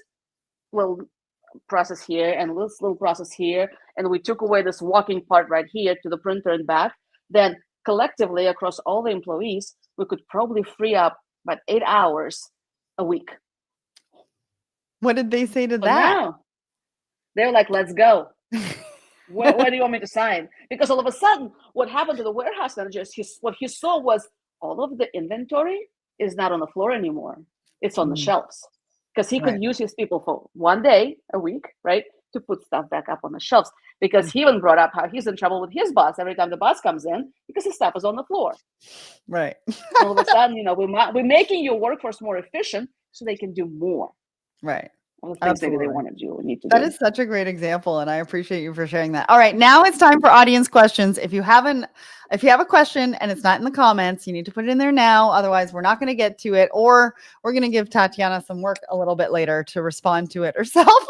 little process here and this little process here, and we took away this walking part right here to the printer and back, then collectively across all the employees, we could probably free up about 8 hours a week. What did they say to So that? now they're like, let's go. Where do you want me to sign? Because all of a sudden, what happened to the warehouse managers, what he saw was all of the inventory is not on the floor anymore. It's on the shelves. Because he could use his people for 1 day a week, right, to put stuff back up on the shelves. Because he even brought up how he's in trouble with his boss every time the boss comes in because his stuff is on the floor. Right. All of a sudden, we're making your workforce more efficient so they can do more. Right. All the things maybe they want to do or need to That do. is such a great example, and I appreciate you for sharing that. All right, now it's time for audience questions. If you have a question and it's not in the comments, you need to put it in there now. Otherwise, we're not going to get to it, or we're going to give Tatiana some work a little bit later to respond to it herself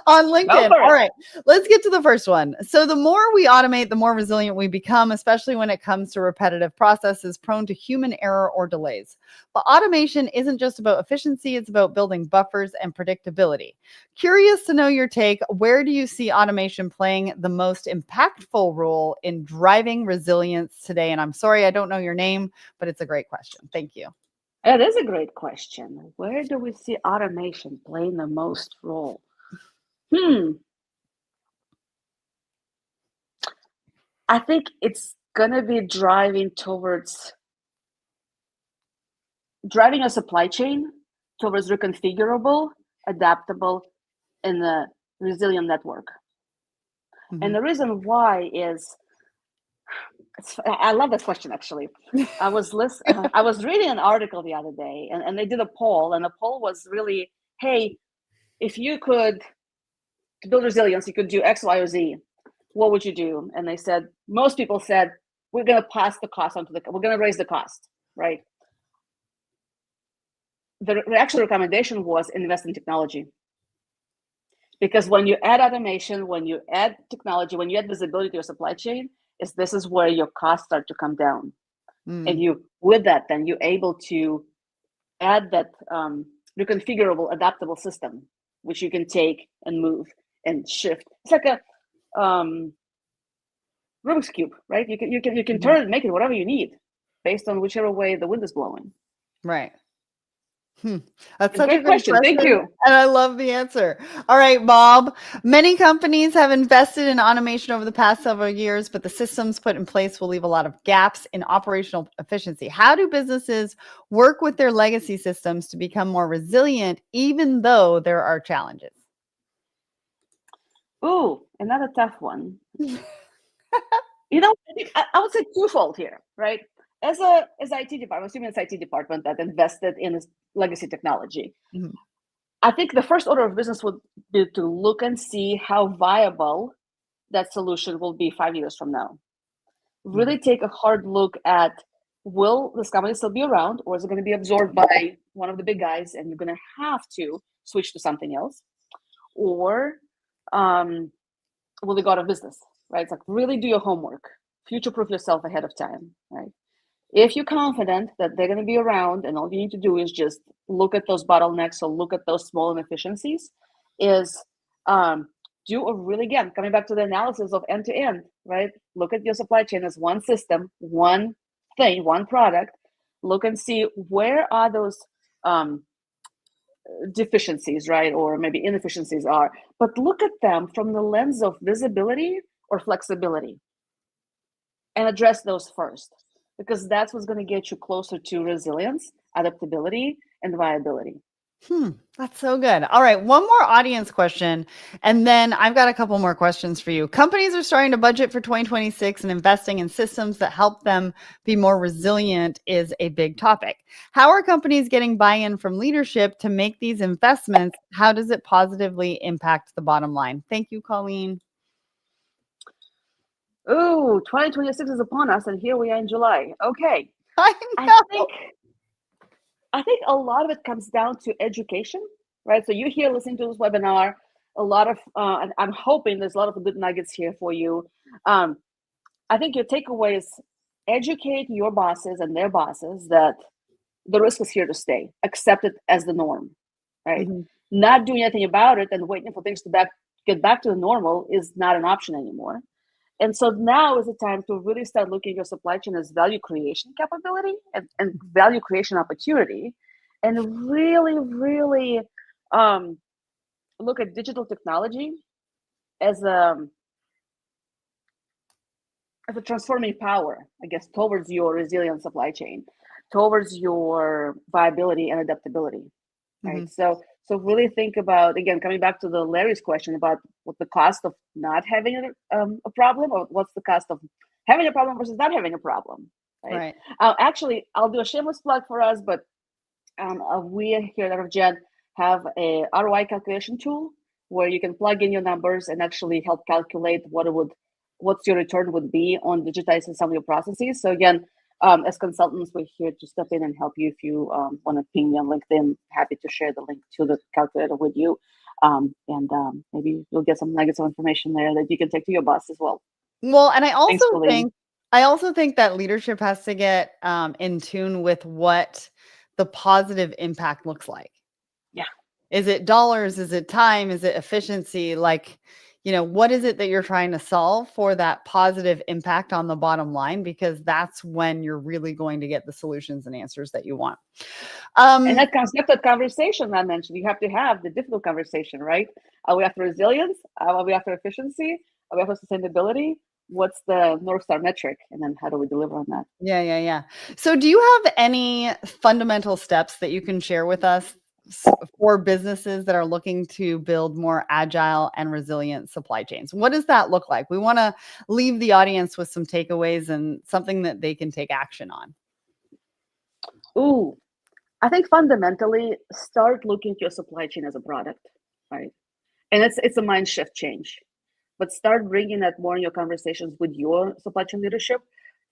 on LinkedIn. All right, let's get to the first one. So the more we automate, the more resilient we become, especially when it comes to repetitive processes prone to human error or delays. But automation isn't just about efficiency, it's about building buffers and predictability. Curious to know your take. Where do you see automation playing the most impactful role in driving resilience today? And I'm sorry, I don't know your name, but it's a great question. Thank you. It is a great question. Where do we see automation playing the most role? I think it's going to be driving a supply chain towards reconfigurable, adaptable, and a resilient network. Mm-hmm. And the reason why is, I love this question, actually. I was reading an article the other day, and they did a poll, and the poll was really, hey, if you could build resilience, you could do X, Y, or Z. What would you do? And they said, most people said, we're going to pass the cost we're going to raise the cost, right? The actual recommendation was invest in technology. Because when you add automation, when you add technology, when you add visibility to your supply chain, this is where your costs start to come down. And with that, then you're able to add that reconfigurable, adaptable system, which you can take and move and shift. It's like a Rubik's Cube, right? You can turn it, make it whatever you need, based on whichever way the wind is blowing. Right. That's such a great question. Thank you. And I love the answer. All right, Bob. Many companies have invested in automation over the past several years, but the systems put in place will leave a lot of gaps in operational efficiency. How do businesses work with their legacy systems to become more resilient, even though there are challenges? Ooh, another tough one. I would say twofold here, right? as IT department, I'm assuming it's IT department that invested in this legacy technology. Mhm. I think the first order of business would be to look and see how viable that solution will be 5 years from now. Really take a hard look at, will this company still be around, or is it going to be absorbed by one of the big guys and you're going to have to switch to something else? Or will they go out of business, right? It's like, really do your homework, future-proof yourself ahead of time, right? If you're confident that they're going to be around and all you need to do is just look at those bottlenecks or look at those small inefficiencies, is do a really, again, coming back to the analysis of end to end, right? Look at your supply chain as one system, one thing, one product. Look and see where are those deficiencies, right? Or maybe inefficiencies are, but look at them from the lens of visibility or flexibility and address those first, because that's what's going to get you closer to resilience, adaptability, and viability. That's so good. All right, one more audience question, and then I've got a couple more questions for you. Companies are starting to budget for 2026, and investing in systems that help them be more resilient is a big topic. How are companies getting buy-in from leadership to make these investments? How does it positively impact the bottom line? Thank you, Colleen. Oh, 2026 is upon us, and here we are in July. Okay, I I know. think a lot of it comes down to education, right? So you're here listening to this webinar. A lot of, and I'm hoping there's a lot of good nuggets here for you. I think your takeaway is educate your bosses and their bosses that the risk is here to stay. Accept it as the norm, right? Mhm. Not doing anything about it and waiting for things to get back to the normal is not an option anymore. And so now is the time to really start looking at your supply chain as value creation capability and value creation opportunity, and really, really look at digital technology as a transforming power, I guess, towards your resilient supply chain, towards your viability and adaptability, right? Mhm. So really think about, again, coming back to the Larry's question about what the cost of not having a problem, or what's the cost of having a problem versus not having a problem, right? Right. Actually, I'll do a shameless plug for us, but we here at Gen have a ROI calculation tool where you can plug in your numbers and actually help calculate what's your return would be on digitizing some of your processes. So again, as consultants, we're here to step in and help you. If you want to ping me on LinkedIn, happy to share the link to the calculator with you. Maybe you'll get some nuggets of information there that you can take to your boss as well. Well, and Thanks, Colleen. I also think that leadership has to get in tune with what the positive impact looks like. Yeah. Is it dollars? Is it time? Is it efficiency? Like, what is it that you're trying to solve for that positive impact on the bottom line? Because that's when you're really going to get the solutions and answers that you want. And that comes back to that conversation I mentioned. You have to have the difficult conversation, right? Are we after resilience? Are we after efficiency? Are we after sustainability? What's the North Star metric? And then how do we deliver on that? Yeah. So do you have any fundamental steps that you can share with us for businesses that are looking to build more agile and resilient supply chains? What does that look like? We want to leave the audience with some takeaways and something that they can take action on. Ooh, I think fundamentally start looking at your supply chain as a product, right? And it's a mind shift change, but start bringing that more in your conversations with your supply chain leadership.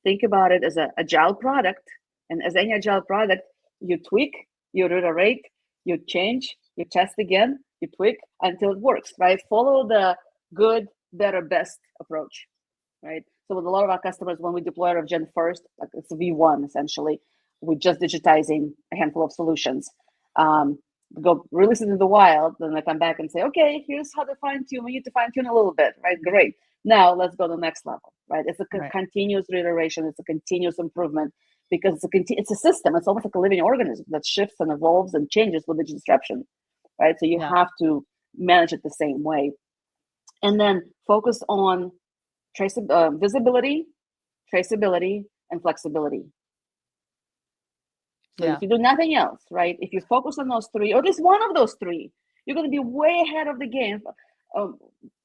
Think about it as an agile product, and as any agile product, you tweak, you reiterate, you change, you test again, you tweak until it works, right? Follow the good, better, best approach, right? So with a lot of our customers, when we deploy our Gen first, like it's V1 essentially, we're just digitizing a handful of solutions. Go release it in the wild, then I come back and say, okay, here's how to fine tune. We need to fine tune a little bit, right? Great. Now let's go to the next level, right? It's a continuous reiteration. It's a continuous improvement, because it's a system. It's almost like a living organism that shifts and evolves and changes with each disruption, right? So you have to manage it the same way, and then focus on visibility, traceability, and flexibility. So if you do nothing else, right? If you focus on those three, or at least one of those three, you're going to be way ahead of the game,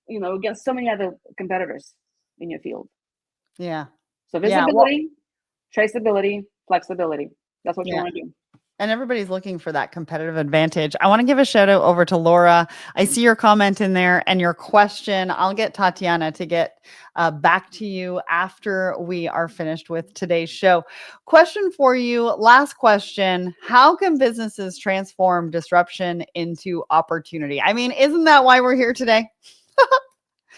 against so many other competitors in your field. Yeah. So visibility, traceability, flexibility. That's what you Yeah. want to do. And everybody's looking for that competitive advantage. I want to give a shout out over to Laura. I see your comment in there and your question. I'll get Tatiana to get back to you after we are finished with today's show. Question for you. Last question. How can businesses transform disruption into opportunity? I mean, isn't that why we're here today?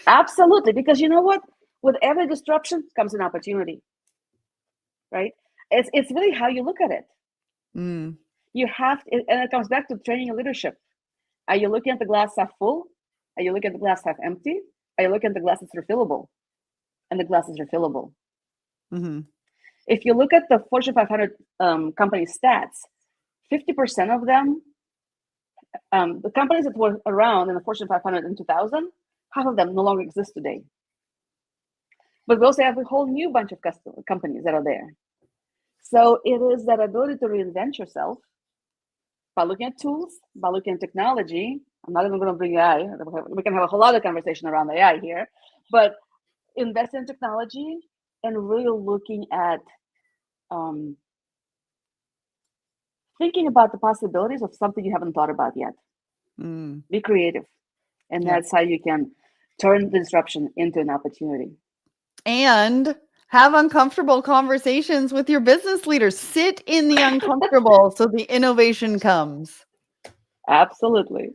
Absolutely. Because you know what? With every disruption comes an opportunity, right? It's really how you look at it. Mm. You have to, and it comes back to training and leadership. Are you looking at the glass half full? Are you looking at the glass half empty? Are you looking at the glass that's refillable? And the glass is refillable. Mm-hmm. If you look at the Fortune 500 company stats, 50% of them, the companies that were around in the Fortune 500 in 2000, half of them no longer exist today. But we also have a whole new bunch of companies that are there. So it is that ability to reinvent yourself by looking at tools, by looking at technology. I'm not even going to bring AI. We can have a whole other conversation around AI here, but invest in technology and really looking at thinking about the possibilities of something you haven't thought about yet. Be creative. And that's how you can turn the disruption into an opportunity. And have uncomfortable conversations with your business leaders. Sit in the uncomfortable so the innovation comes. Absolutely.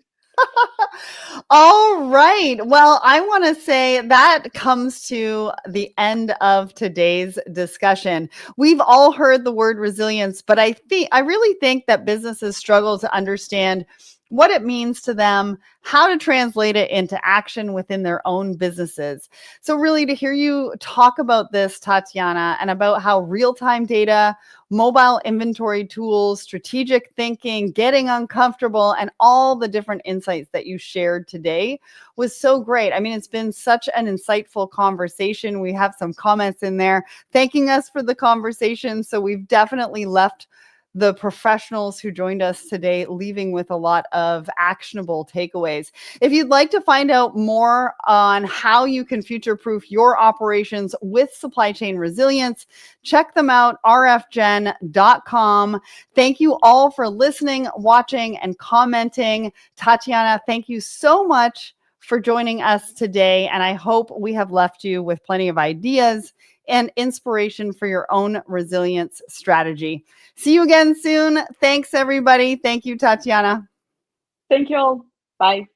All right. Well, I want to say that comes to the end of today's discussion. We've all heard the word resilience, but I really think that businesses struggle to understand what it means to them, how to translate it into action within their own businesses. So really to hear you talk about this, Tatiana, and about how real-time data, mobile inventory tools, strategic thinking, getting uncomfortable, and all the different insights that you shared today was so great. I mean, it's been such an insightful conversation. We have some comments in there thanking us for the conversation. So we've definitely left the professionals who joined us today leaving with a lot of actionable takeaways. If you'd like to find out more on how you can future-proof your operations with supply chain resilience, check them out, rfgen.com. Thank you all for listening, watching, and commenting. Tatiana, thank you so much for joining us today, and I hope we have left you with plenty of ideas and inspiration for your own resilience strategy. See you again soon. Thanks, everybody. Thank you, Tatiana. Thank you all. Bye.